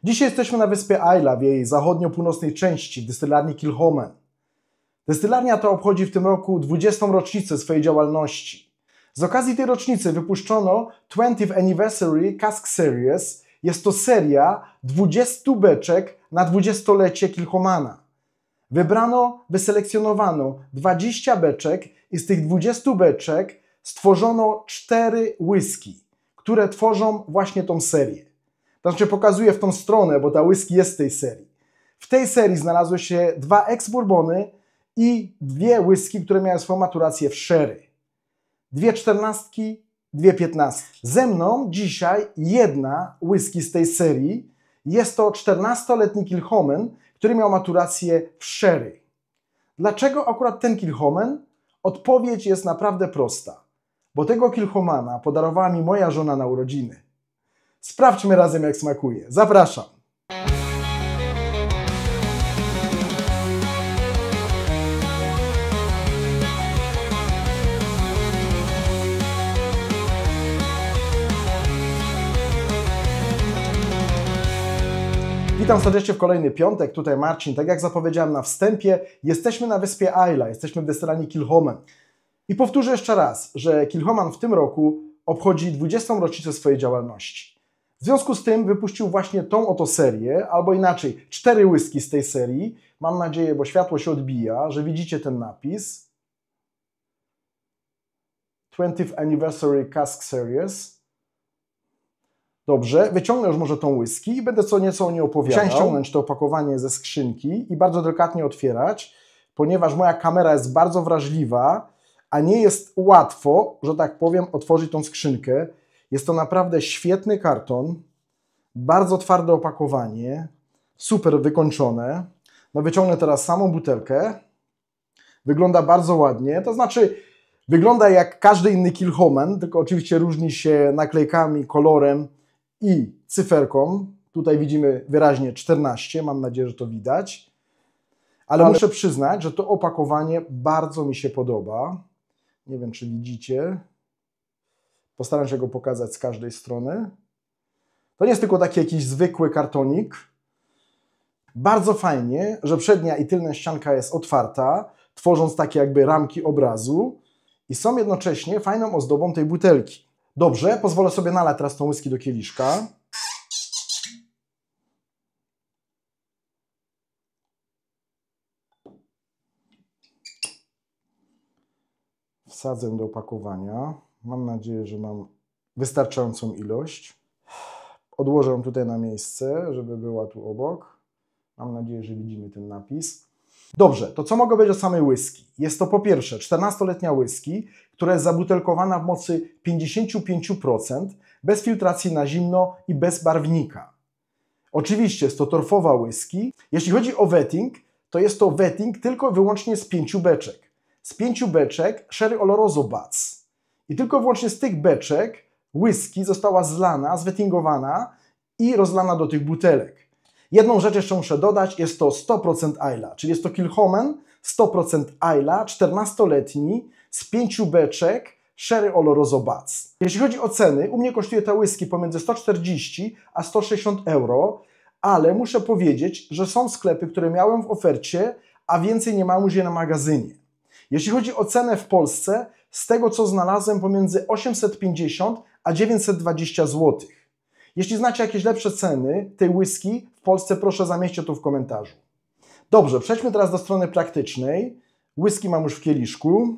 Dzisiaj jesteśmy na wyspie Islay w jej zachodnio-północnej części, w dystylarni Kilchoman. Dystylarnia ta obchodzi w tym roku 20. rocznicę swojej działalności. Z okazji tej rocznicy wypuszczono 20th Anniversary Cask Series. Jest to seria 20 beczek na 20-lecie Kilchomana. Wyselekcjonowano 20 beczek i z tych 20 beczek stworzono 4 whisky, które tworzą właśnie tą serię. To znaczy pokazuję w tą stronę, bo ta whisky jest z tej serii. W tej serii znalazły się 2 ex-bourbony i 2 whisky, które miały swoją maturację w sherry. 2 czternastki, 2 piętnastki. Ze mną dzisiaj jedna whisky z tej serii. Jest to 14-letni Kilchoman, który miał maturację w sherry. Dlaczego akurat ten Kilchoman? Odpowiedź jest naprawdę prosta. Bo tego Kilchomana podarowała mi moja żona na urodziny. Sprawdźmy razem, jak smakuje. Zapraszam. Witam serdecznie w kolejny piątek. Tutaj Marcin. Tak jak zapowiedziałem na wstępie, jesteśmy na wyspie Islay, jesteśmy w dystylarni Kilchoman. I powtórzę jeszcze raz, że Kilchoman w tym roku obchodzi 20. rocznicę swojej działalności. W związku z tym wypuścił właśnie tą oto serię, albo inaczej 4 whisky z tej serii. Mam nadzieję, bo światło się odbija, że widzicie ten napis. 20th Anniversary Cask Series. Dobrze, wyciągnę już może tą whisky i będę co nieco o niej opowiadał. Chciałem ściągnąć to opakowanie ze skrzynki i bardzo delikatnie otwierać, ponieważ moja kamera jest bardzo wrażliwa, a nie jest łatwo, że tak powiem, otworzyć tą skrzynkę. Jest to naprawdę świetny karton, bardzo twarde opakowanie, super wykończone. No wyciągnę teraz samą butelkę. Wygląda bardzo ładnie, to znaczy wygląda jak każdy inny Kilchoman, tylko oczywiście różni się naklejkami, kolorem i cyferką. Tutaj widzimy wyraźnie 14, mam nadzieję, że to widać. Ale muszę przyznać, że to opakowanie bardzo mi się podoba. Nie wiem, czy widzicie. Postaram się go pokazać z każdej strony. To nie jest tylko taki jakiś zwykły kartonik. Bardzo fajnie, że przednia i tylna ścianka jest otwarta, tworząc takie jakby ramki obrazu i są jednocześnie fajną ozdobą tej butelki. Dobrze, pozwolę sobie nalać teraz tą whisky do kieliszka. Wsadzę do opakowania. Mam nadzieję, że mam wystarczającą ilość. Odłożę ją tutaj na miejsce, żeby była tu obok. Mam nadzieję, że widzimy ten napis. Dobrze, to co mogę powiedzieć o samej whisky? Jest to po pierwsze 14-letnia whisky, która jest zabutelkowana w mocy 55%, bez filtracji na zimno i bez barwnika. Oczywiście jest to torfowa whisky. Jeśli chodzi o wetting, to jest to wetting tylko i wyłącznie z 5 beczek. Z 5 beczek Sherry Oloroso Butts. I tylko i wyłącznie z tych beczek whisky została zlana, zwettingowana i rozlana do tych butelek. Jedną rzecz jeszcze muszę dodać, jest to 100% Islay, czyli jest to Kilchoman 100% Islay, 14-letni, z 5 beczek Sherry Oloroso Butts. Jeśli chodzi o ceny, u mnie kosztuje ta whisky pomiędzy 140 a 160 euro, ale muszę powiedzieć, że są sklepy, które miałem w ofercie, a więcej nie mam już je na magazynie. Jeśli chodzi o cenę w Polsce, z tego co znalazłem pomiędzy 850 a 920 zł. Jeśli znacie jakieś lepsze ceny tej whisky w Polsce, proszę zamieśćcie to w komentarzu. Dobrze, przejdźmy teraz do strony praktycznej. Whisky mam już w kieliszku.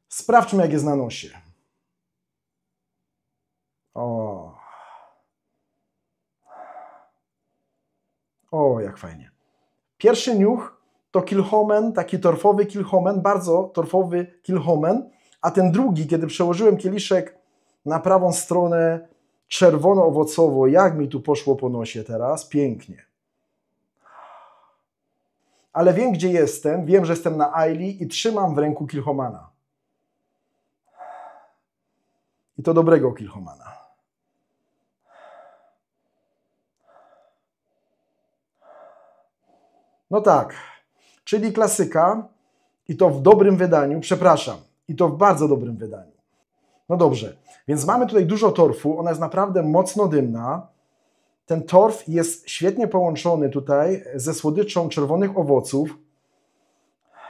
Sprawdźmy, jak jest na nosie. O, jak fajnie. Pierwszy niuch to Kilchoman, taki torfowy Kilchoman, bardzo torfowy Kilchoman, a ten drugi, kiedy przełożyłem kieliszek na prawą stronę, czerwono-owocowo, jak mi tu poszło po nosie teraz, pięknie. Ale wiem, gdzie jestem, wiem, że jestem na Islay i trzymam w ręku Kilchomana. I to dobrego Kilchomana. No tak, czyli klasyka i to w dobrym wydaniu, przepraszam, i to w bardzo dobrym wydaniu. No dobrze, więc mamy tutaj dużo torfu, ona jest naprawdę mocno dymna. Ten torf jest świetnie połączony tutaj ze słodyczą czerwonych owoców.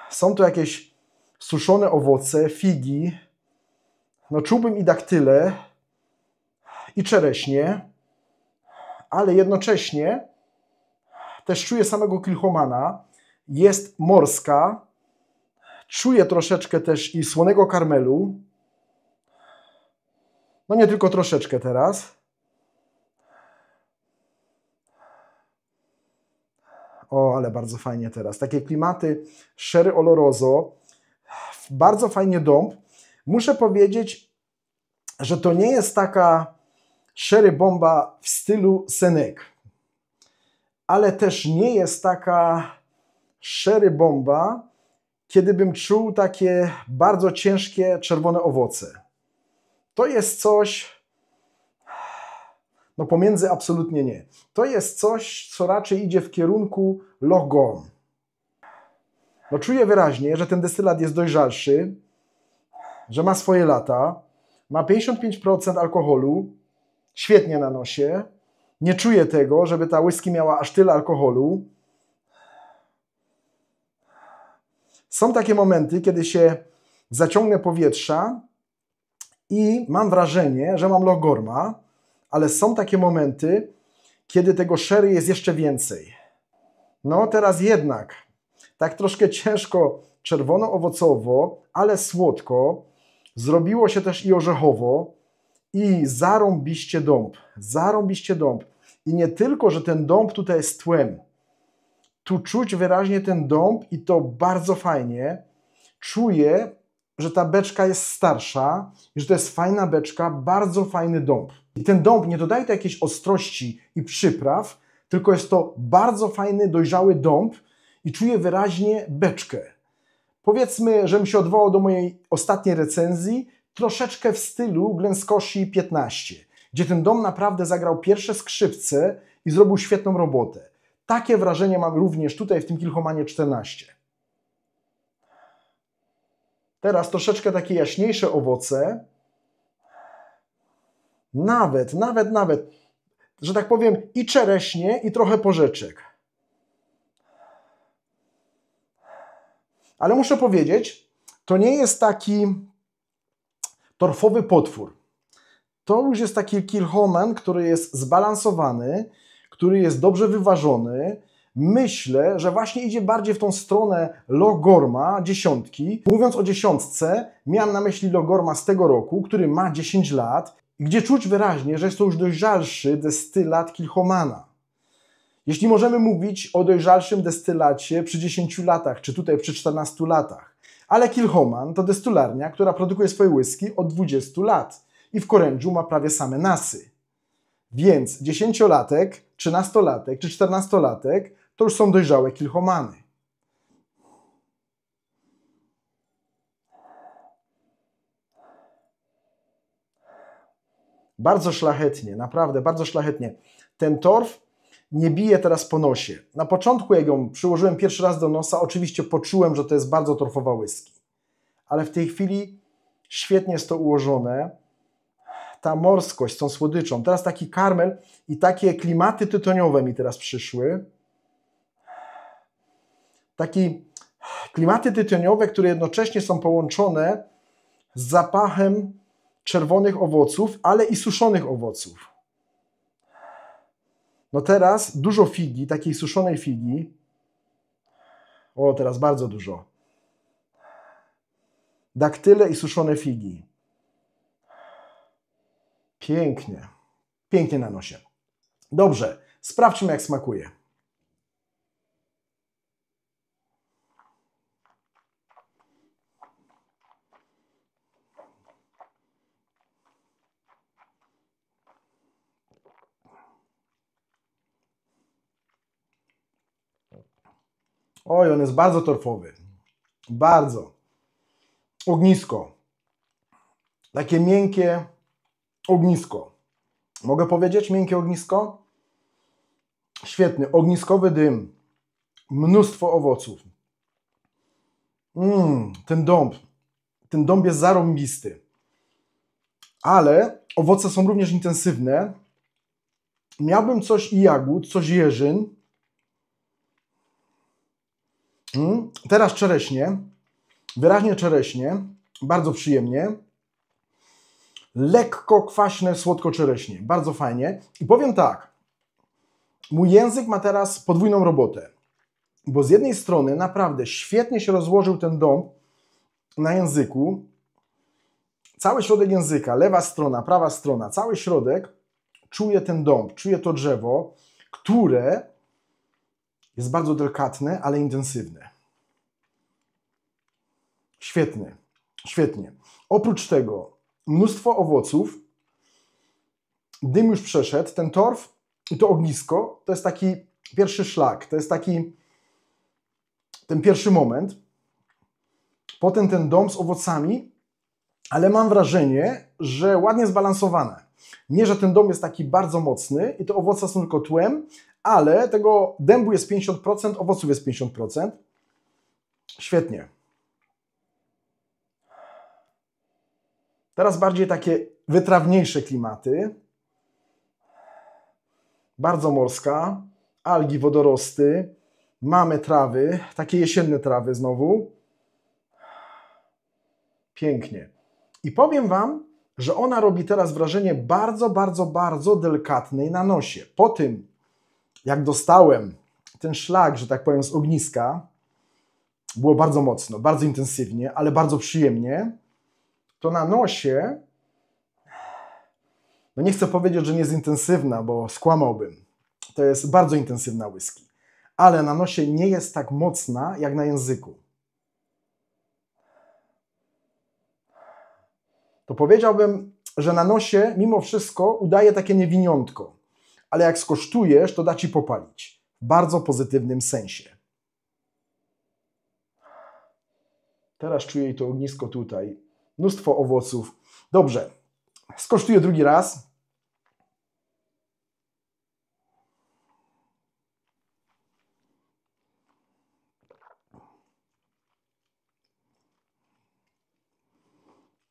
Są tu jakieś suszone owoce, figi, no czułbym i daktyle, i czereśnie, ale jednocześnie też czuję samego Kilchomana. Jest morska, czuję troszeczkę też i słonego karmelu. No nie tylko troszeczkę teraz. O, ale bardzo fajnie teraz. Takie klimaty Sherry Oloroso. Bardzo fajnie dąb. Muszę powiedzieć, że to nie jest taka sherry bomba w stylu Senec. Ale też nie jest taka sherry bomba, kiedy bym czuł takie bardzo ciężkie czerwone owoce. To jest coś, no pomiędzy absolutnie nie. To jest coś, co raczej idzie w kierunku Loch Gorm. No czuję wyraźnie, że ten destylat jest dojrzalszy, że ma swoje lata, ma 55% alkoholu, świetnie na nosie. Nie czuję tego, żeby ta whisky miała aż tyle alkoholu. Są takie momenty, kiedy się zaciągnę powietrza i mam wrażenie, że mam Loch Gorma, ale są takie momenty, kiedy tego sherry jest jeszcze więcej. No teraz jednak, tak troszkę ciężko czerwono-owocowo, ale słodko. Zrobiło się też i orzechowo i zarąbiście dąb. Zarąbiście dąb. I nie tylko, że ten dąb tutaj jest tłem. Tu czuć wyraźnie ten dąb i to bardzo fajnie. Czuję, że ta beczka jest starsza i że to jest fajna beczka, bardzo fajny dąb. I ten dąb nie dodaje tu jakiejś ostrości i przypraw, tylko jest to bardzo fajny, dojrzały dąb i czuję wyraźnie beczkę. Powiedzmy, żebym się odwołał do mojej ostatniej recenzji, troszeczkę w stylu Glenskoshi 15, gdzie ten dąb naprawdę zagrał pierwsze skrzypce i zrobił świetną robotę. Takie wrażenie mam również tutaj w tym Kilchomanie 14. Teraz troszeczkę takie jaśniejsze owoce. Nawet, że tak powiem, i czereśnie, i trochę porzeczek. Ale muszę powiedzieć, to nie jest taki torfowy potwór. To już jest taki Kilchoman, który jest zbalansowany, który jest dobrze wyważony. Myślę, że właśnie idzie bardziej w tą stronę Loch Gorma 10. Mówiąc o 10, miałem na myśli Loch Gorma z tego roku, który ma 10 lat, gdzie czuć wyraźnie, że jest to już dojrzalszy destylat Kilchomana. Jeśli możemy mówić o dojrzalszym destylacie przy 10 latach, czy tutaj przy 14 latach. Ale Kilchoman to destylarnia, która produkuje swoje whisky od 20 lat i w Korędziu ma prawie same nasy. Więc 10-latek, 13-latek czy 14-latek to już są dojrzałe Kilchomany. Bardzo szlachetnie, naprawdę bardzo szlachetnie. Ten torf nie bije teraz po nosie. Na początku, jak ją przyłożyłem pierwszy raz do nosa, oczywiście poczułem, że to jest bardzo torfowa whisky. Ale w tej chwili świetnie jest to ułożone. Ta morskość z tą słodyczą. Teraz taki karmel i takie klimaty tytoniowe mi teraz przyszły. Takie klimaty tytoniowe, które jednocześnie są połączone z zapachem czerwonych owoców, ale i suszonych owoców. No teraz dużo figi, takiej suszonej figi. O, teraz bardzo dużo. Daktyle i suszone figi. Pięknie. Pięknie na nosie. Dobrze, sprawdźmy, jak smakuje. Oj, on jest bardzo torfowy. Bardzo. Ognisko. Takie miękkie ognisko. Mogę powiedzieć miękkie ognisko? Świetny, ogniskowy dym. Mnóstwo owoców. Ten dąb. Ten dąb jest zarąbisty. ale owoce są również intensywne. Miałbym coś i jagód, coś jeżyn. Teraz czereśnie, wyraźnie czereśnie, bardzo przyjemnie. Lekko kwaśne, słodko-czereśnie, bardzo fajnie. I powiem tak, mój język ma teraz podwójną robotę, bo z jednej strony naprawdę świetnie się rozłożył ten dąb na języku. Cały środek języka, lewa strona, prawa strona, cały środek czuje ten dąb, czuje to drzewo, które jest bardzo delikatne, ale intensywne. Świetny, świetnie. Oprócz tego mnóstwo owoców, dym już przeszedł, ten torf i to ognisko to jest taki pierwszy szlak, to jest taki ten pierwszy moment. Potem ten dom z owocami, ale mam wrażenie, że ładnie zbalansowane. Nie, że ten dom jest taki bardzo mocny i te owoce są tylko tłem, ale tego dębu jest 50%, owoców jest 50%. Świetnie. Teraz bardziej takie wytrawniejsze klimaty. Bardzo morska, algi, wodorosty. Mamy trawy, takie jesienne trawy znowu. Pięknie. I powiem Wam, że ona robi teraz wrażenie bardzo, bardzo, bardzo delikatnej na nosie. Po tym, jak dostałem ten szlak, że tak powiem, z ogniska, było bardzo mocno, bardzo intensywnie, ale bardzo przyjemnie, to na nosie, no nie chcę powiedzieć, że nie jest intensywna, bo skłamałbym. To jest bardzo intensywna whisky, ale na nosie nie jest tak mocna, jak na języku. To powiedziałbym, że na nosie mimo wszystko udaje takie niewiniątko, ale jak skosztujesz, to da Ci popalić. W bardzo pozytywnym sensie. Teraz czuję to ognisko tutaj. Mnóstwo owoców. Dobrze, skosztuję drugi raz.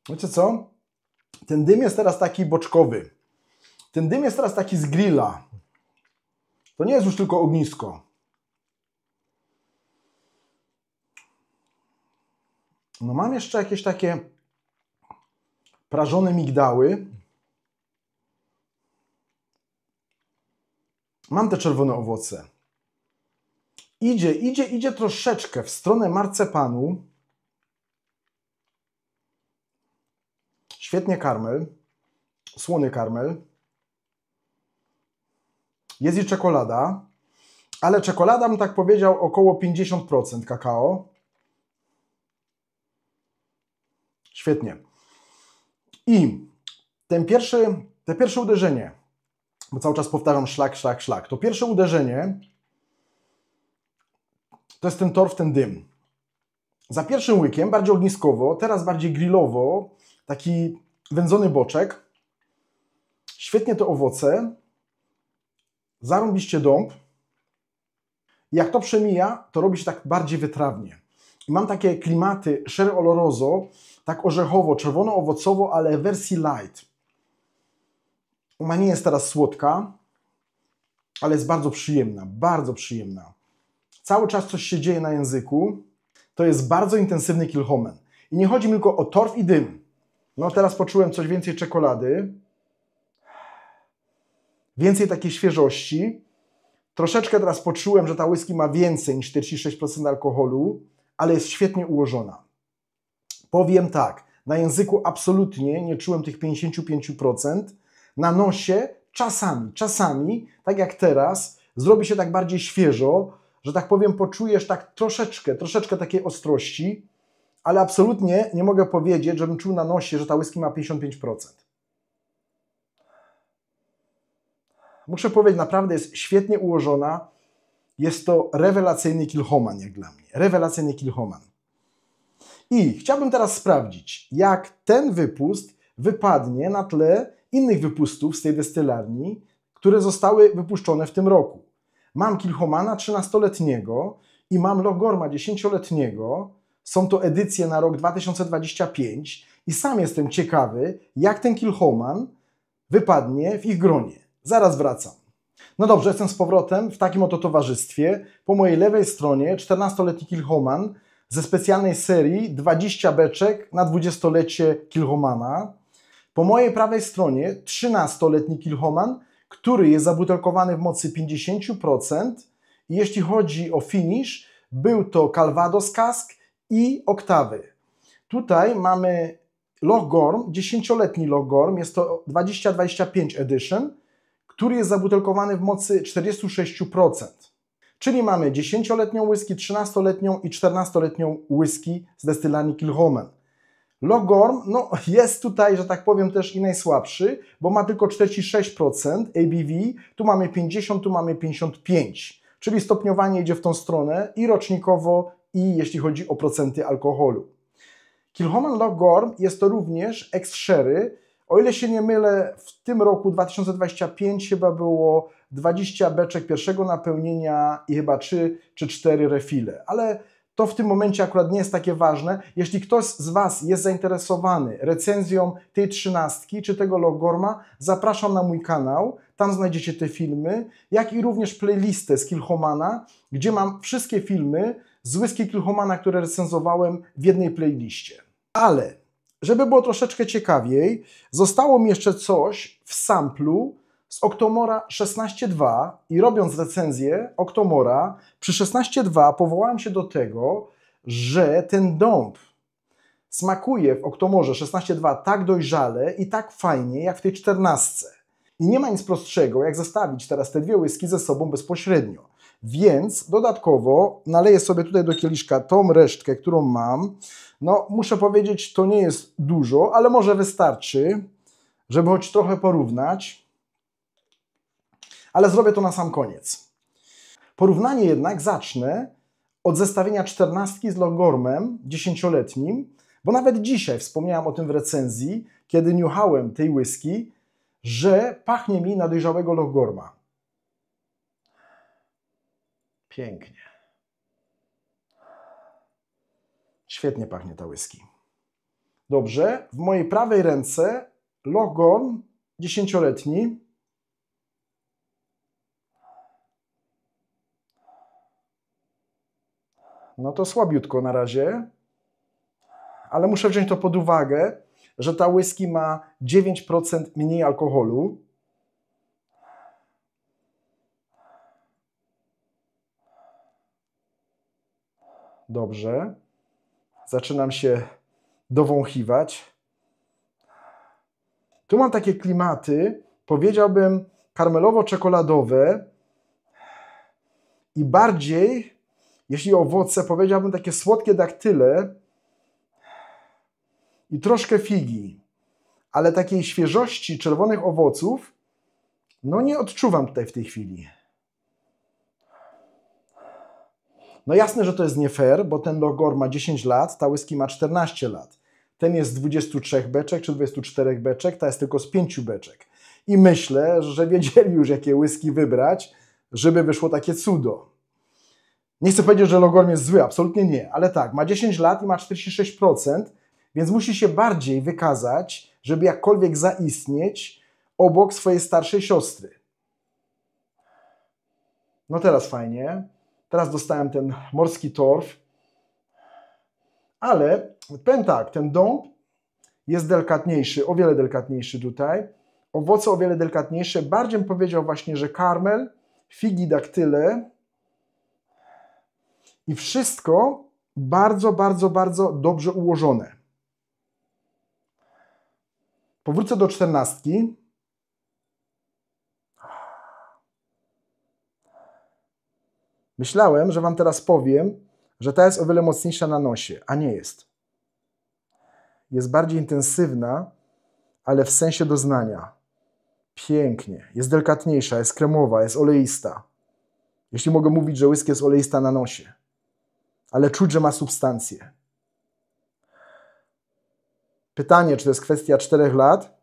Wiecie co? Ten dym jest teraz taki boczkowy. Ten dym jest teraz taki z grilla. To nie jest już tylko ognisko. No mam jeszcze jakieś takie prażone migdały. Mam te czerwone owoce. Idzie troszeczkę w stronę marcepanu. Świetnie karmel. Słony karmel. Jest i czekolada. Ale czekolada, bym tak powiedział, około 50% kakao. Świetnie. I te pierwsze uderzenie, bo cały czas powtarzam szlak, szlak, szlak. To pierwsze uderzenie to jest ten torf, ten dym. Za pierwszym łykiem bardziej ogniskowo, teraz bardziej grillowo, taki wędzony boczek. Świetnie te owoce. Zarąbiście dąb. I jak to przemija, to robi się tak bardziej wytrawnie. I mam takie klimaty Sherry Oloroso, tak orzechowo, czerwono-owocowo, ale w wersji light. Ona nie jest teraz słodka, ale jest bardzo przyjemna, bardzo przyjemna. Cały czas coś się dzieje na języku. To jest bardzo intensywny Kilchoman. I nie chodzi mi tylko o torf i dym. No teraz poczułem coś więcej czekolady. Więcej takiej świeżości. Troszeczkę teraz poczułem, że ta whisky ma więcej niż 46% alkoholu, ale jest świetnie ułożona. Powiem tak, na języku absolutnie nie czułem tych 55%. Na nosie czasami, tak jak teraz, zrobi się tak bardziej świeżo, że tak powiem, poczujesz tak troszeczkę takiej ostrości, ale absolutnie nie mogę powiedzieć, żebym czuł na nosie, że ta whisky ma 55%. Muszę powiedzieć, naprawdę jest świetnie ułożona. Jest to rewelacyjny Kilchoman, jak dla mnie. Rewelacyjny Kilchoman. I chciałbym teraz sprawdzić, jak ten wypust wypadnie na tle innych wypustów z tej destylarni, które zostały wypuszczone w tym roku. Mam Kilchomana 13-letniego i mam Lochgorma 10-letniego. Są to edycje na rok 2025 I sam jestem ciekawy, jak ten Kilchoman wypadnie w ich gronie. Zaraz wracam. No dobrze, jestem z powrotem w takim oto towarzystwie. Po mojej lewej stronie 14-letni Kilchoman ze specjalnej serii 20 beczek na 20-lecie Kilchomana. Po mojej prawej stronie 13-letni Kilchoman, który jest zabutelkowany w mocy 50%. I jeśli chodzi o finish, był to Calvados Cask i oktawy. Tutaj mamy Lochgorm, 10-letni Lochgorm, jest to 2025 Edition, który jest zabutelkowany w mocy 46%. Czyli mamy 10-letnią whisky, 13-letnią i 14-letnią whisky z destylarni Kilchoman. Lochgorm jest tutaj, że tak powiem, też i najsłabszy, bo ma tylko 46% ABV, tu mamy 50, tu mamy 55, czyli stopniowanie idzie w tą stronę i rocznikowo, i jeśli chodzi o procenty alkoholu. Kilchoman Lochgorm jest to również ex-sherry. O ile się nie mylę, w tym roku 2025 chyba było 20 beczek pierwszego napełnienia i chyba 3 czy 4 refile, ale to w tym momencie akurat nie jest takie ważne. Jeśli ktoś z Was jest zainteresowany recenzją tej 13 czy tego Lochgorma, zapraszam na mój kanał, tam znajdziecie te filmy, jak i również playlistę z Kilchomana, gdzie mam wszystkie filmy z whisky Kilchomana, które recenzowałem w jednej playliście. Ale żeby było troszeczkę ciekawiej, zostało mi jeszcze coś w samplu z Octomora 16.2 i robiąc recenzję Octomora przy 16.2 powołałem się do tego, że ten dąb smakuje w Octomorze 16.2 tak dojrzale i tak fajnie jak w tej 14. I nie ma nic prostszego jak zestawić teraz te dwie whisky ze sobą bezpośrednio. Więc dodatkowo naleję sobie tutaj do kieliszka tą resztkę, którą mam. No muszę powiedzieć, to nie jest dużo, ale może wystarczy, żeby choć trochę porównać. Ale zrobię to na sam koniec. Porównanie jednak zacznę od zestawienia 14 z Lochgormem 10-letnim, bo nawet dzisiaj wspomniałem o tym w recenzji, kiedy niuchałem tej whisky, że pachnie mi na dojrzałego Lochgorma. Pięknie. Świetnie pachnie ta whisky. Dobrze, w mojej prawej ręce Lochgorm 10-letni. No to słabiutko na razie, ale muszę wziąć to pod uwagę, że ta whisky ma 9% mniej alkoholu. Dobrze. Zaczynam się dowąchiwać. Tu mam takie klimaty, powiedziałbym, karmelowo-czekoladowe i bardziej, jeśli owoce, powiedziałbym takie słodkie daktyle i troszkę figi, ale takiej świeżości czerwonych owoców no nie odczuwam tutaj w tej chwili. No jasne, że to jest nie fair, bo ten Lochgorm ma 10 lat, ta whisky ma 14 lat. Ten jest z 23 beczek czy 24 beczek, ta jest tylko z 5 beczek. I myślę, że wiedzieli już, jakie whisky wybrać, żeby wyszło takie cudo. Nie chcę powiedzieć, że Lochgorm jest zły, absolutnie nie, ale tak, ma 10 lat i ma 46%, więc musi się bardziej wykazać, żeby jakkolwiek zaistnieć obok swojej starszej siostry. No teraz fajnie. Teraz dostałem ten morski torf. Ale powiem tak, ten dąb jest delikatniejszy, o wiele delikatniejszy tutaj. Owoce o wiele delikatniejsze. Bardziej bym powiedział właśnie, że karmel, figi, daktyle i wszystko bardzo, bardzo, bardzo dobrze ułożone. Powrócę do 14. Myślałem, że Wam teraz powiem, że ta jest o wiele mocniejsza na nosie, a nie jest. Jest bardziej intensywna, ale w sensie doznania. Pięknie. Jest delikatniejsza, jest kremowa, jest oleista. Jeśli mogę mówić, że whisky jest oleista na nosie. Ale czuć, że ma substancję. Pytanie, czy to jest kwestia 4 lat,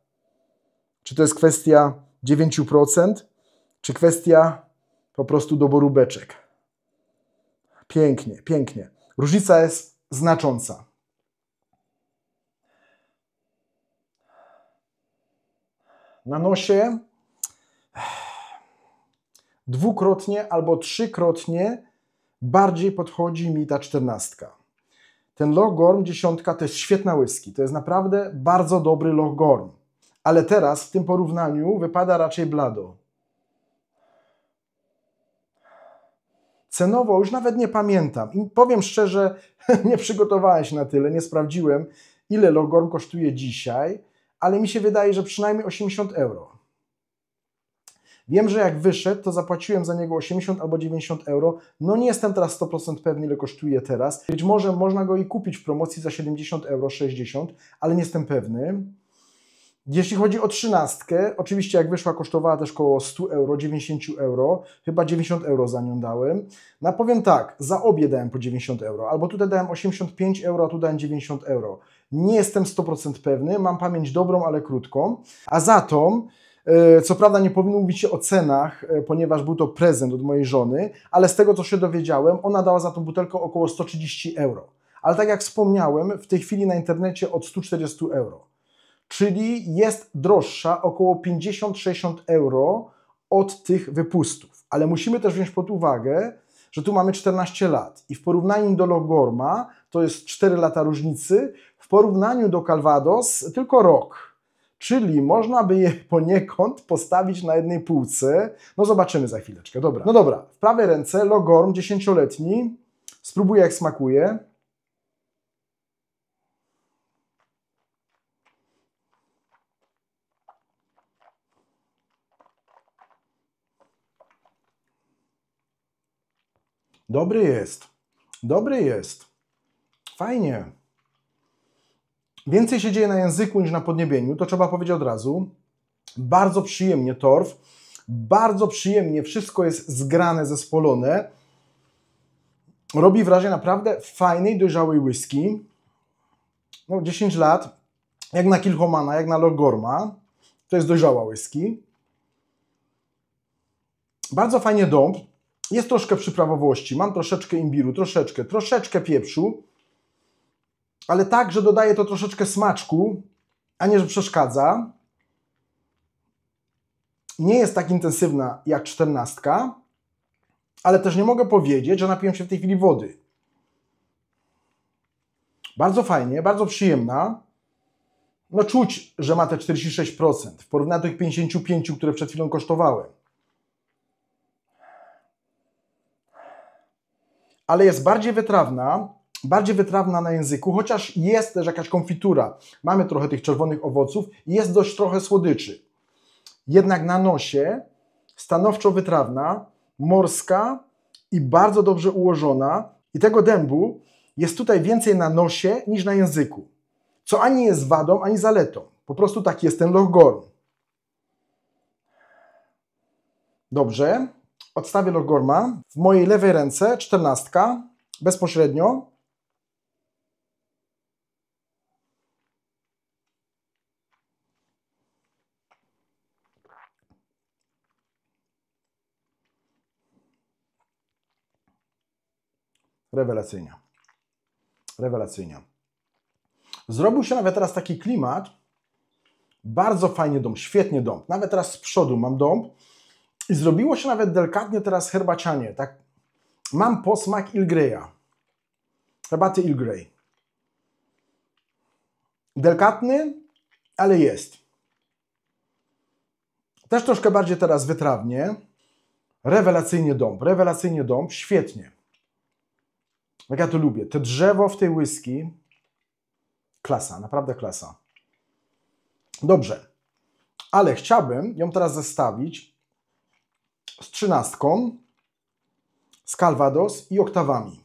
czy to jest kwestia 9%, czy kwestia po prostu doboru beczek. Pięknie, pięknie. Różnica jest znacząca. Na nosie dwukrotnie albo trzykrotnie bardziej podchodzi mi ta 14. Ten Lochgorn 10 to jest świetna whisky. To jest naprawdę bardzo dobry Lochgorn. Ale teraz w tym porównaniu wypada raczej blado. Cenowo już nawet nie pamiętam. I powiem szczerze, nie przygotowałem się na tyle, nie sprawdziłem, ile Lochgorn kosztuje dzisiaj, ale mi się wydaje, że przynajmniej 80 euro. Wiem, że jak wyszedł, to zapłaciłem za niego 80 albo 90 euro. No nie jestem teraz 100% pewny, ile kosztuje teraz. Być może można go i kupić w promocji za 70 euro, 60, ale nie jestem pewny. Jeśli chodzi o 13, oczywiście jak wyszła, kosztowała też około 100 euro, 90 euro. Chyba 90 euro za nią dałem. No powiem tak, za obie dałem po 90 euro. Albo tutaj dałem 85 euro, a tu dałem 90 euro. Nie jestem 100% pewny, mam pamięć dobrą, ale krótką. A za to, co prawda nie powinno mówić się o cenach, ponieważ był to prezent od mojej żony, ale z tego, co się dowiedziałem, ona dała za tą butelkę około 130 euro. Ale tak jak wspomniałem, w tej chwili na internecie od 140 euro. Czyli jest droższa około 50-60 euro od tych wypustów. Ale musimy też wziąć pod uwagę, że tu mamy 14 lat i w porównaniu do Lochgorna to jest 4 lata różnicy, w porównaniu do Calvados tylko rok. Czyli można by je poniekąd postawić na jednej półce. No zobaczymy za chwileczkę. Dobra. No dobra, w prawej ręce Lochgorn 10-letni. Spróbuję, jak smakuje. Dobry jest. Dobry jest. Fajnie. Więcej się dzieje na języku niż na podniebieniu, to trzeba powiedzieć od razu. Bardzo przyjemnie torf. Bardzo przyjemnie wszystko jest zgrane, zespolone. Robi wrażenie naprawdę fajnej, dojrzałej whisky. No 10 lat. Jak na Kilchomana, jak na Lochgorna. To jest dojrzała whisky. Bardzo fajnie dąb. Jest troszkę przyprawowości. Mam troszeczkę imbiru, troszeczkę pieprzu. Ale tak, że dodaje to troszeczkę smaczku, a nie, że przeszkadza. Nie jest tak intensywna jak 14, ale też nie mogę powiedzieć, że napiłem się w tej chwili wody. Bardzo fajnie, bardzo przyjemna. No czuć, że ma te 46% w porównaniu do tych 55%, które przed chwilą kosztowały. Ale jest bardziej wytrawna na języku, chociaż jest też jakaś konfitura. Mamy trochę tych czerwonych owoców i jest dość trochę słodyczy. Jednak na nosie stanowczo wytrawna, morska i bardzo dobrze ułożona. I tego dębu jest tutaj więcej na nosie niż na języku. Co ani nie jest wadą, ani zaletą. Po prostu taki jest ten Lochgorn. Dobrze. Odstawię Lochgorna. W mojej lewej ręce 14, bezpośrednio. Rewelacyjnie. Rewelacyjnie. Zrobił się nawet teraz taki klimat. Bardzo fajnie dąb, świetnie dąb. Nawet teraz z przodu mam dąb. I zrobiło się nawet delikatnie teraz herbacianie. Tak? Mam posmak Earl Greya. Herbaty Earl Grey. Delikatny, ale jest. Też troszkę bardziej teraz wytrawnie. Rewelacyjnie dąb, świetnie. Jak ja to lubię. To drzewo w tej whisky. Klasa, naprawdę klasa. Dobrze. Ale chciałbym ją teraz zestawić z 13, z Calvados i oktawami.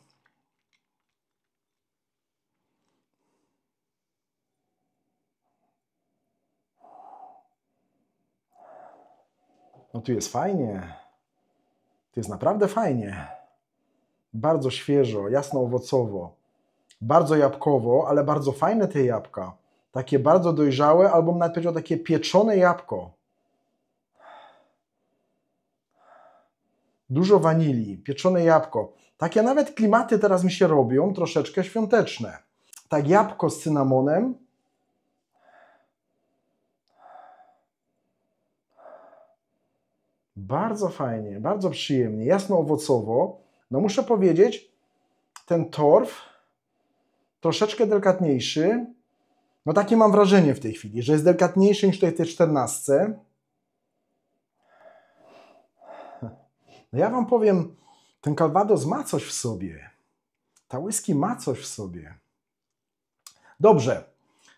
No tu jest fajnie. Tu jest naprawdę fajnie. Bardzo świeżo, jasno owocowo. Bardzo jabłkowo, ale bardzo fajne te jabłka. Takie bardzo dojrzałe, albo nawet powiedział takie pieczone jabłko. Dużo wanilii, pieczone jabłko. Takie nawet klimaty teraz mi się robią troszeczkę świąteczne. Tak jabłko z cynamonem. Bardzo fajnie, bardzo przyjemnie, jasno owocowo. No muszę powiedzieć, ten torf troszeczkę delikatniejszy. No takie mam wrażenie w tej chwili, że jest delikatniejszy niż tutaj w tej 14. No ja wam powiem, ten Calvados ma coś w sobie. Ta whisky ma coś w sobie. Dobrze,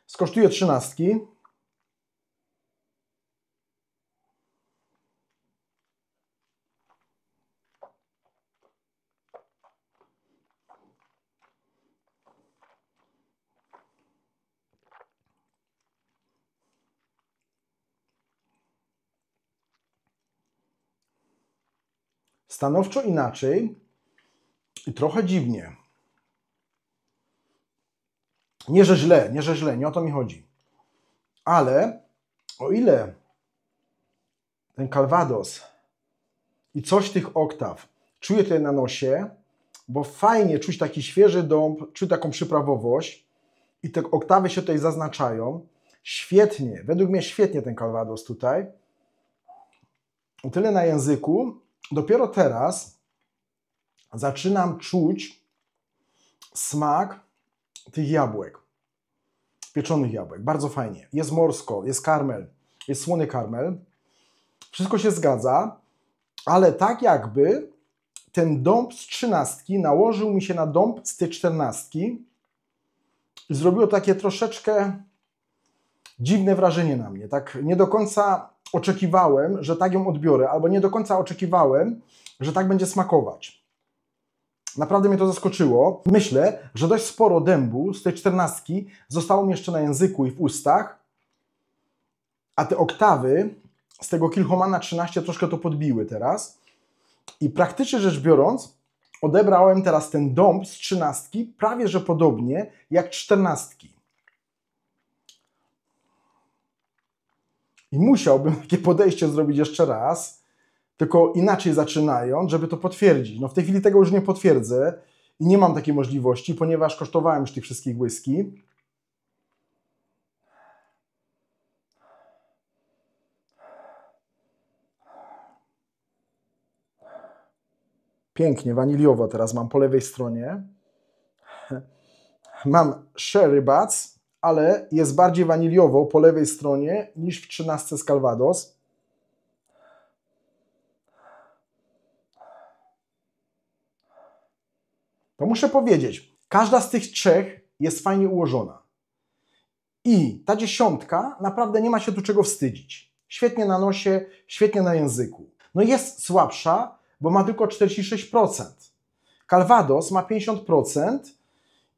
skosztuję 13. Stanowczo inaczej i trochę dziwnie. Nie, że źle, nie o to mi chodzi. Ale o ile ten Calvados i coś tych oktaw czuję tutaj na nosie, bo fajnie czuć taki świeży dąb, czuć taką przyprawowość i te oktawy się tutaj zaznaczają. Świetnie, według mnie świetnie ten Calvados tutaj. O tyle na języku. Dopiero teraz zaczynam czuć smak tych jabłek, pieczonych jabłek. Bardzo fajnie. Jest morsko, jest karmel, jest słony karmel. Wszystko się zgadza, ale tak jakby ten dąb z 13 nałożył mi się na dąb z tej 14 i zrobiło takie troszeczkę dziwne wrażenie na mnie. Tak nie do końca oczekiwałem, że tak ją odbiorę, albo nie do końca oczekiwałem, że tak będzie smakować. Naprawdę mnie to zaskoczyło. Myślę, że dość sporo dębu z tej 14 zostało mi jeszcze na języku i w ustach, a te oktawy z tego Kilchomana 13 troszkę to podbiły teraz. I praktycznie rzecz biorąc, odebrałem teraz ten dąb z 13 prawie że podobnie jak 14. I musiałbym takie podejście zrobić jeszcze raz, tylko inaczej zaczynając, żeby to potwierdzić. No w tej chwili tego już nie potwierdzę i nie mam takiej możliwości, ponieważ kosztowałem już tych wszystkich whisky. Pięknie, waniliowo teraz mam po lewej stronie. Mam Sherry Butts, ale jest bardziej waniliowo po lewej stronie niż w 13 z Calvados. To muszę powiedzieć, każda z tych trzech jest fajnie ułożona. I ta 10 naprawdę nie ma się tu czego wstydzić. Świetnie na nosie, świetnie na języku. No jest słabsza, bo ma tylko 46%. Calvados ma 50%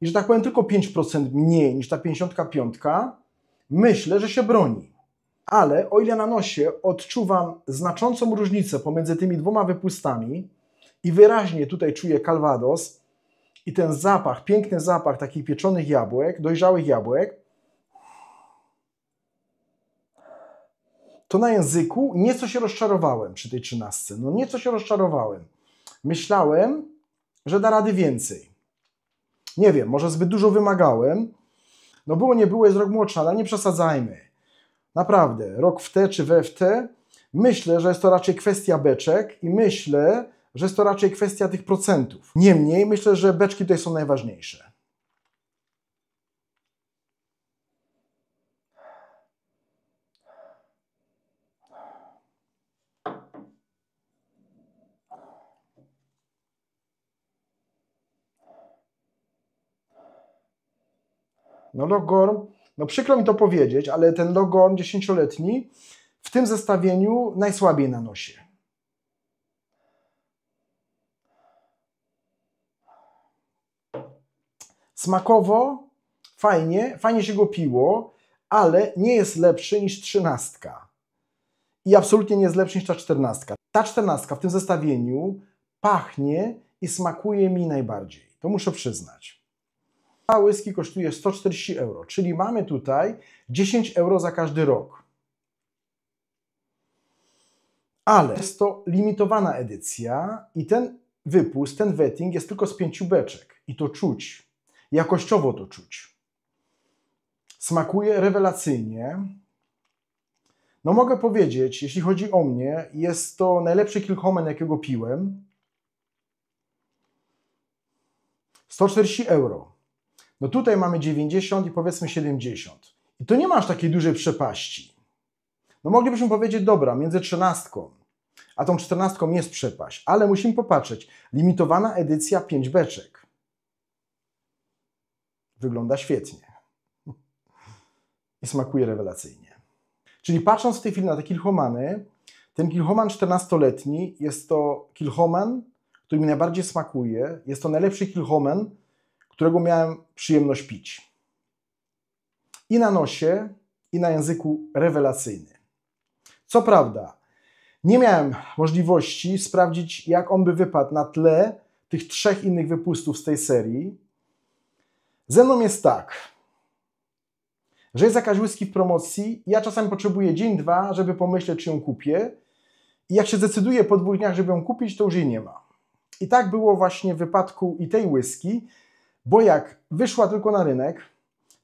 i, że tak powiem, tylko 5% mniej niż ta 55. Myślę, że się broni. Ale o ile na nosie odczuwam znaczącą różnicę pomiędzy tymi dwoma wypustami i wyraźnie tutaj czuję Calvados i ten zapach, piękny zapach takich pieczonych jabłek, dojrzałych jabłek, to na języku nieco się rozczarowałem przy tej 13. No nieco się rozczarowałem. Myślałem, że da rady więcej. Nie wiem, może zbyt dużo wymagałem. No było, nie było, jest rok młodszy, ale nie przesadzajmy. Naprawdę, rok w te czy we w te. Myślę, że jest to raczej kwestia beczek i myślę, że jest to raczej kwestia tych procentów. Niemniej myślę, że beczki tutaj są najważniejsze. No Lochgorn, no przykro mi to powiedzieć, ale ten Lochgorn 10-letni w tym zestawieniu najsłabiej na nosie. Smakowo fajnie, fajnie się go piło, ale nie jest lepszy niż 13. I absolutnie nie jest lepszy niż ta 14. Ta 14 w tym zestawieniu pachnie i smakuje mi najbardziej. To muszę przyznać. Ta whisky kosztuje 140 euro, czyli mamy tutaj 10 euro za każdy rok. Ale jest to limitowana edycja i ten wypust, ten wetting jest tylko z 5 beczek. I to czuć. Jakościowo to czuć. Smakuje rewelacyjnie. No mogę powiedzieć, jeśli chodzi o mnie, jest to najlepszy Kilchoman, jakiego piłem. 140 euro. No tutaj mamy 90 i powiedzmy 70. I to nie masz takiej dużej przepaści. No moglibyśmy powiedzieć, dobra, między 13 a tą 14 jest przepaść, ale musimy popatrzeć. Limitowana edycja 5 beczek. Wygląda świetnie. I smakuje rewelacyjnie. Czyli patrząc w tej chwili na te Kilchomany, ten Kilchoman 14-letni jest to Kilchoman, który mi najbardziej smakuje. Jest to najlepszy Kilchoman, którego miałem przyjemność pić. I na nosie, i na języku rewelacyjny. Co prawda, nie miałem możliwości sprawdzić, jak on by wypadł na tle tych 3 innych wypustów z tej serii. Ze mną jest tak, że jest jakaś whisky w promocji i ja czasami potrzebuję dzień, 2, żeby pomyśleć, czy ją kupię. I jak się zdecyduję po 2 dniach, żeby ją kupić, to już jej nie ma. I tak było właśnie w wypadku i tej whisky, bo jak wyszła tylko na rynek,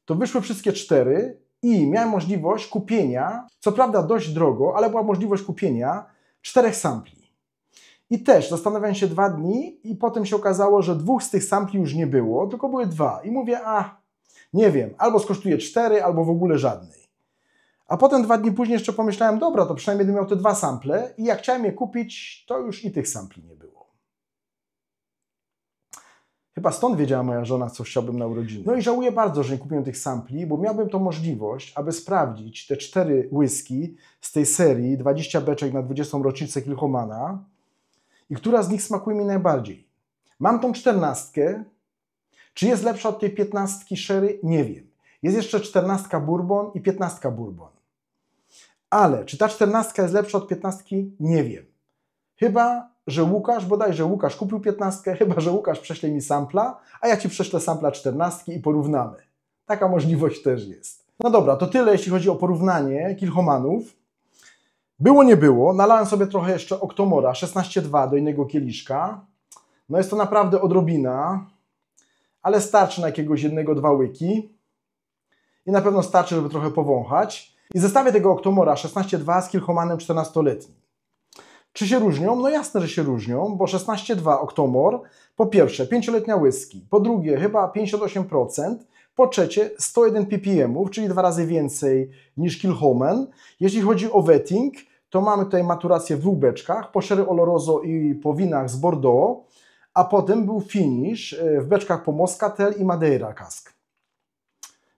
to wyszły wszystkie 4 i miałem możliwość kupienia, co prawda dość drogo, ale była możliwość kupienia 4 sampli. I też zastanawiałem się 2 dni i potem się okazało, że 2 z tych sampli już nie było, tylko były 2. I mówię, nie wiem, albo skosztuje 4, albo w ogóle żadnej. A potem 2 dni później jeszcze pomyślałem, dobra, to przynajmniej będę miał te 2 sample i jak chciałem je kupić, to już i tych sampli nie było. Chyba stąd wiedziała moja żona, co chciałbym na urodziny. No i żałuję bardzo, że nie kupiłem tych sampli, bo miałbym tą możliwość, aby sprawdzić te 4 whisky z tej serii, 20 beczek na 20. rocznicę Kilchomana i która z nich smakuje mi najbardziej. Mam tą 14. Czy jest lepsza od tej 15 sherry? Nie wiem. Jest jeszcze 14 bourbon i 15 bourbon. Ale czy ta 14 jest lepsza od 15? Nie wiem. Chyba, że Łukasz, bodajże Łukasz kupił 15, chyba, że Łukasz prześle mi sampla, a ja Ci prześlę sampla 14 i porównamy. Taka możliwość też jest. No dobra, to tyle, jeśli chodzi o porównanie Kilchomanów. Było, nie było. Nalałem sobie trochę jeszcze Octomora 16,2 do innego kieliszka. No jest to naprawdę odrobina, ale starczy na jakiegoś 1-2 łyki. I na pewno starczy, żeby trochę powąchać. I zestawię tego Octomora 16,2 z Kilchomanem 14-letnim. Czy się różnią? No jasne, że się różnią, bo 16,2 Octomor, po pierwsze 5-letnia whisky, po drugie chyba 58%, po trzecie 101 ppm, czyli 2 razy więcej niż Kilchoman. Jeśli chodzi o wetting, to mamy tutaj maturację w 2 beczkach, po Sherry Oloroso i po winach z Bordeaux, a potem był finish w beczkach po Moscatel i Madeira Cask.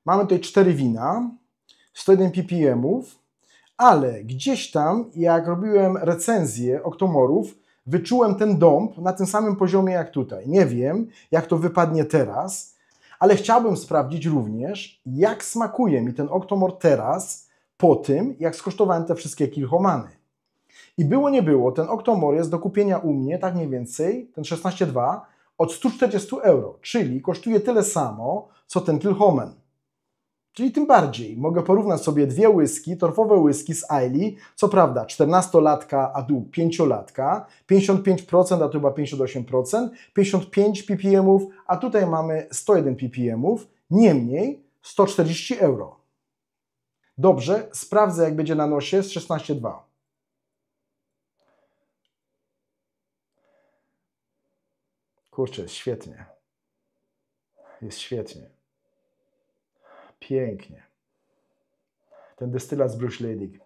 Mamy tutaj 4 wina, 101 ppm, ale gdzieś tam, jak robiłem recenzję Octomorów, wyczułem ten dąb na tym samym poziomie jak tutaj. Nie wiem, jak to wypadnie teraz, ale chciałbym sprawdzić również, jak smakuje mi ten Octomor teraz, po tym, jak skosztowałem te wszystkie Kilchomany. I było, nie było, ten Octomor jest do kupienia u mnie, tak mniej więcej, ten 16,2, od 140 euro, czyli kosztuje tyle samo, co ten Kilchoman. Czyli tym bardziej mogę porównać sobie 2 whisky, torfowe whisky z Islay, co prawda 14-latka, a tu 5-latka, 55%, a tu chyba 58%, 55 ppm, a tutaj mamy 101 ppm, niemniej 140 euro. Dobrze, sprawdzę, jak będzie na nosie z 16,2. Kurczę, jest świetnie. Jest świetnie. Pięknie. Ten destylat z Bruichladdich.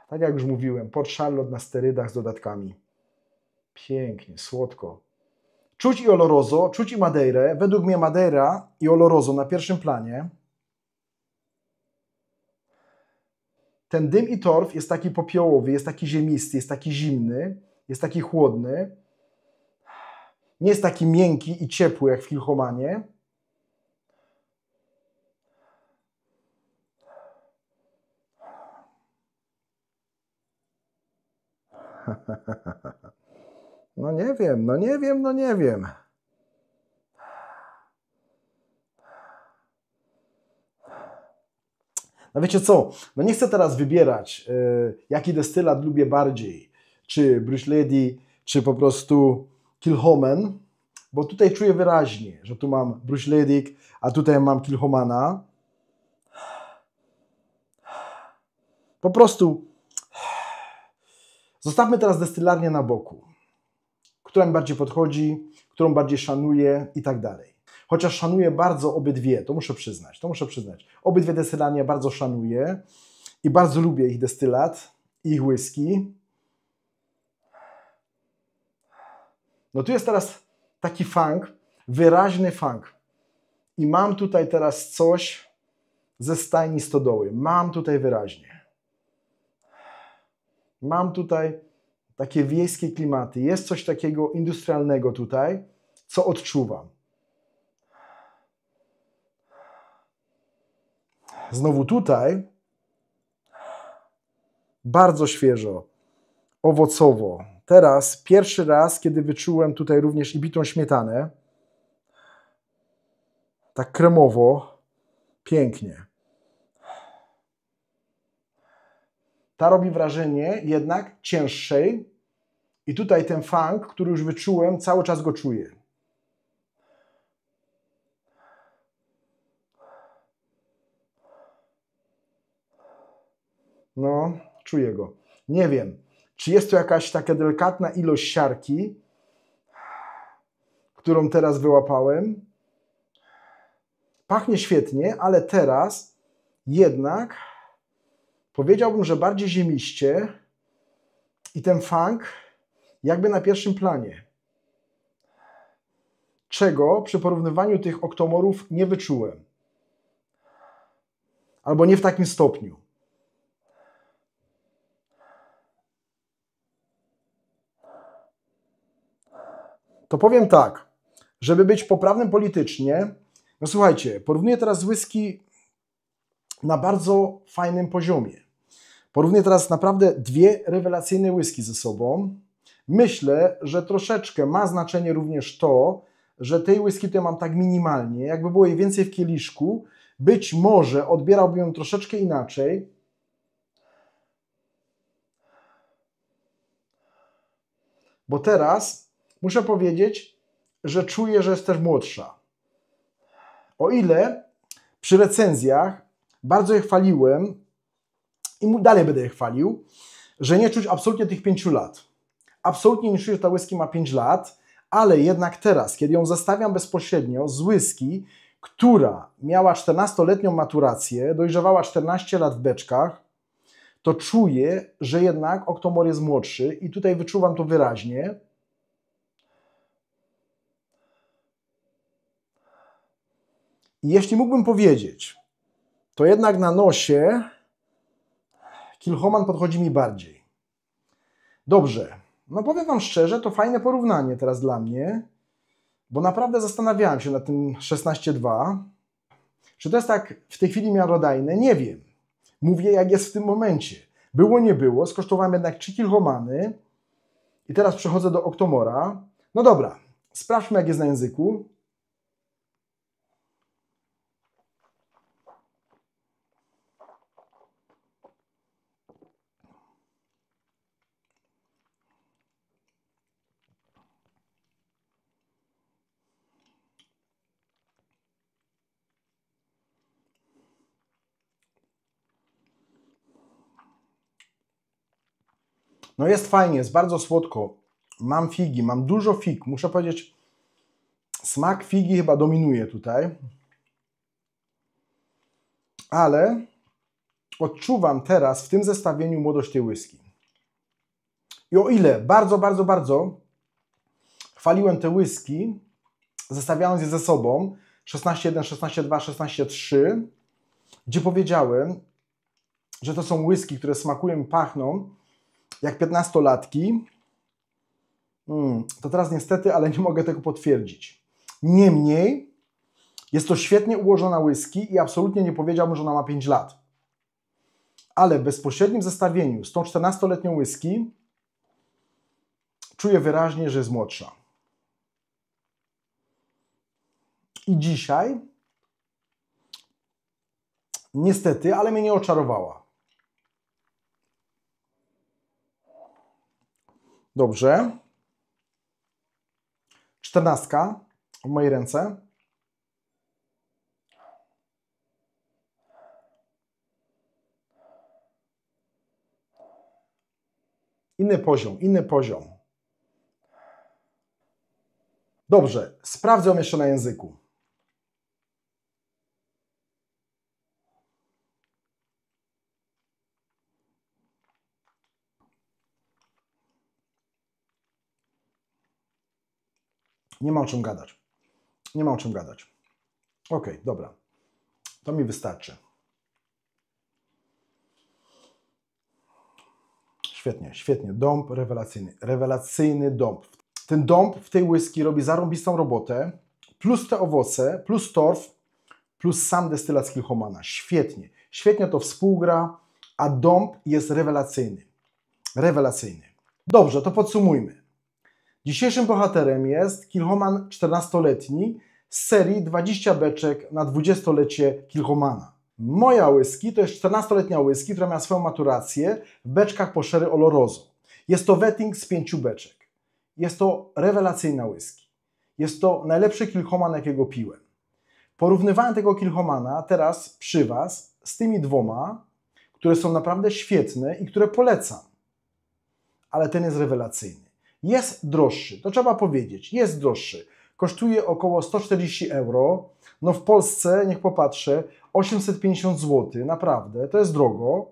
Tak jak już mówiłem, Port Charlotte na sterydach z dodatkami. Pięknie, słodko. Czuć i Oloroso, czuć i Madeirę. Według mnie Madeira i Oloroso na pierwszym planie. Ten dym i torf jest taki popiołowy, jest taki ziemisty, jest taki zimny, jest taki chłodny. Nie jest taki miękki i ciepły jak w Kilchomanie. No nie wiem, no nie wiem, no nie wiem. No wiecie co, no nie chcę teraz wybierać, jaki destylat lubię bardziej, czy Bruichladdich, czy po prostu Kilchoman, bo tutaj czuję wyraźnie, że tu mam Bruichladdich, a tutaj mam Kilchomana. Po prostu zostawmy teraz destylarnię na boku, która mi bardziej podchodzi, którą bardziej szanuję i tak dalej. Chociaż szanuję bardzo obydwie, to muszę przyznać. Obydwie destylarnie bardzo szanuję i bardzo lubię ich destylat, ich whisky. No tu jest teraz taki funk, wyraźny funk. I mam tutaj teraz coś ze stajni stodoły. Mam tutaj wyraźnie. Mam tutaj takie wiejskie klimaty. Jest coś takiego industrialnego tutaj, co odczuwam. Znowu tutaj bardzo świeżo, owocowo. Teraz pierwszy raz, kiedy wyczułem tutaj również i bitą śmietanę, tak kremowo, pięknie. Ta robi wrażenie jednak cięższej i tutaj ten funk, który już wyczułem, cały czas go czuję. No, czuję go. Nie wiem, czy jest to jakaś taka delikatna ilość siarki, którą teraz wyłapałem. Pachnie świetnie, ale teraz jednak powiedziałbym, że bardziej ziemiście i ten funk jakby na pierwszym planie. Czego przy porównywaniu tych oktomorów nie wyczułem. Albo nie w takim stopniu. To powiem tak, żeby być poprawnym politycznie, no słuchajcie, porównuję teraz whisky na bardzo fajnym poziomie. Porównuję teraz naprawdę dwie rewelacyjne whisky ze sobą. Myślę, że troszeczkę ma znaczenie również to, że tej whisky tutaj mam tak minimalnie. Jakby było jej więcej w kieliszku, być może odbierałbym ją troszeczkę inaczej. Bo teraz muszę powiedzieć, że czuję, że jest też młodsza. O ile przy recenzjach bardzo je chwaliłem i dalej będę je chwalił, że nie czuć absolutnie tych 5 lat. Absolutnie nie czuję, że ta whisky ma 5 lat, ale jednak teraz, kiedy ją zestawiam bezpośrednio z whisky, która miała 14-letnią maturację, dojrzewała 14 lat w beczkach, to czuję, że jednak Oktomor jest młodszy i tutaj wyczuwam to wyraźnie. I jeśli mógłbym powiedzieć, to jednak na nosie Kilchoman podchodzi mi bardziej. Dobrze, no powiem Wam szczerze, to fajne porównanie teraz dla mnie, bo naprawdę zastanawiałem się nad tym 16.2. Czy to jest tak w tej chwili miarodajne? Nie wiem. Mówię jak jest w tym momencie. Było, nie było, skosztowałem jednak 3 Kilchomany i teraz przechodzę do Oktomora. No dobra, sprawdźmy jak jest na języku. No jest fajnie, jest bardzo słodko. Mam figi, mam dużo fig. Muszę powiedzieć, smak figi chyba dominuje tutaj. Ale odczuwam teraz w tym zestawieniu młodość tej whisky. I o ile bardzo chwaliłem te whisky, zestawiając je ze sobą 16.1, 16.2, 16.3, gdzie powiedziałem, że to są whisky, które smakują i pachną jak 15-latki, to teraz niestety, ale nie mogę tego potwierdzić. Niemniej jest to świetnie ułożona whisky i absolutnie nie powiedziałbym, że ona ma 5 lat. Ale w bezpośrednim zestawieniu z tą 14-letnią whisky czuję wyraźnie, że jest młodsza. I dzisiaj niestety, ale mnie nie oczarowała. Dobrze. 14 w mojej ręce. Inny poziom, inny poziom. Dobrze, sprawdzę ją jeszcze na języku. Nie ma o czym gadać. Nie ma o czym gadać. Ok, dobra. To mi wystarczy. Świetnie, świetnie. Dąb rewelacyjny. Rewelacyjny dąb. Ten dąb w tej whisky robi zarąbistą robotę. Plus te owoce, plus torf, plus sam destylat z Kilchomana. Świetnie. Świetnie to współgra, a dąb jest rewelacyjny. Rewelacyjny. Dobrze, to podsumujmy. Dzisiejszym bohaterem jest Kilchoman 14-letni z serii 20 beczek na 20-lecie Kilchomana. Moja whisky to jest 14-letnia whisky, która miała swoją maturację w beczkach po Sherry Oloroso. Jest to wetting z 5 beczek. Jest to rewelacyjna whisky. Jest to najlepszy Kilchoman, jakiego piłem. Porównywałem tego Kilchomana teraz przy Was z tymi dwoma, które są naprawdę świetne i które polecam. Ale ten jest rewelacyjny. Jest droższy, to trzeba powiedzieć, jest droższy. Kosztuje około 140 €. No w Polsce, niech popatrzę, 850 zł, naprawdę, to jest drogo,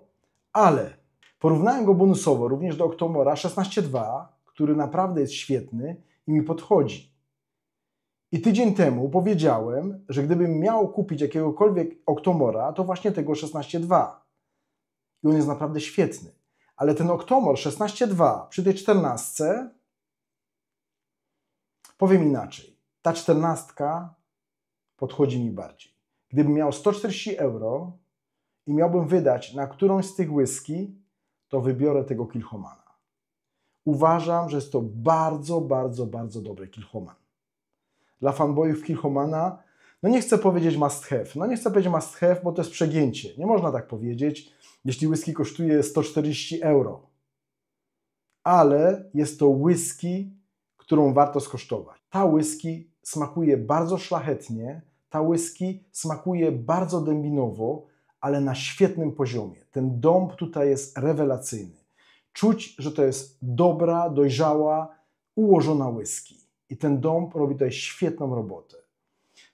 ale porównałem go bonusowo również do Octomora 16.2, który naprawdę jest świetny i mi podchodzi. I tydzień temu powiedziałem, że gdybym miał kupić jakiegokolwiek Octomora, to właśnie tego 16.2. I on jest naprawdę świetny. Ale ten Octomor 16.2 przy tej 14, powiem inaczej, ta 14 podchodzi mi bardziej. Gdybym miał 140 € i miałbym wydać na którąś z tych whisky, to wybiorę tego Kilchomana. Uważam, że jest to bardzo, bardzo, bardzo dobry Kilchoman. Dla fanboyów Kilchomana, no nie chcę powiedzieć must have. No nie chcę powiedzieć must have, bo to jest przegięcie. Nie można tak powiedzieć, jeśli whisky kosztuje 140 €. Ale jest to whisky, którą warto skosztować. Ta whisky smakuje bardzo szlachetnie, ta whisky smakuje bardzo dębinowo, ale na świetnym poziomie. Ten dąb tutaj jest rewelacyjny. Czuć, że to jest dobra, dojrzała, ułożona whisky. I ten dąb robi tutaj świetną robotę.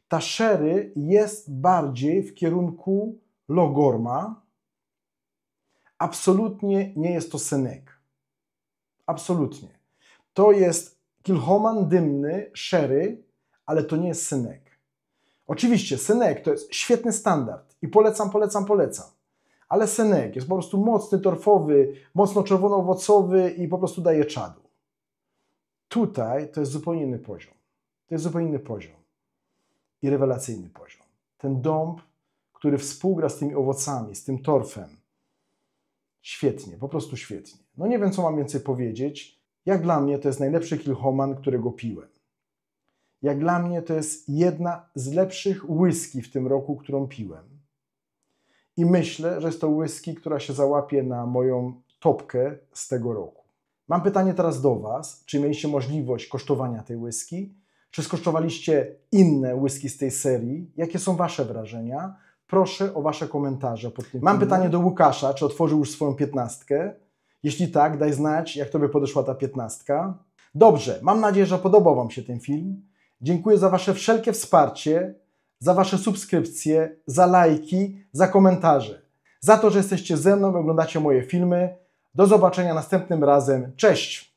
Ta sherry jest bardziej w kierunku Logorma. Absolutnie nie jest to Senec. Absolutnie. To jest Kilchoman dymny, sherry, ale to nie jest Senec. Oczywiście Senec to jest świetny standard i polecam. Ale Senec jest po prostu mocny, torfowy, mocno czerwono-owocowy i po prostu daje czadu. Tutaj to jest zupełnie inny poziom. To jest zupełnie inny poziom. I rewelacyjny poziom. Ten dąb, który współgra z tymi owocami, z tym torfem. Świetnie, po prostu świetnie. No nie wiem, co mam więcej powiedzieć. Jak dla mnie to jest najlepszy Kilchoman, którego piłem. Jak dla mnie to jest jedna z lepszych whisky w tym roku, którą piłem. I myślę, że jest to whisky, która się załapie na moją topkę z tego roku. Mam pytanie teraz do Was. Czy mieliście możliwość kosztowania tej whisky? Czy skosztowaliście inne whisky z tej serii? Jakie są Wasze wrażenia? Proszę o Wasze komentarze pod tym. Mam pytanie do Łukasza. Czy otworzył już swoją 15? Jeśli tak, daj znać, jak Tobie podeszła ta 15. Dobrze, mam nadzieję, że podobał Wam się ten film. Dziękuję za Wasze wszelkie wsparcie, za Wasze subskrypcje, za lajki, za komentarze. Za to, że jesteście ze mną i oglądacie moje filmy. Do zobaczenia następnym razem. Cześć!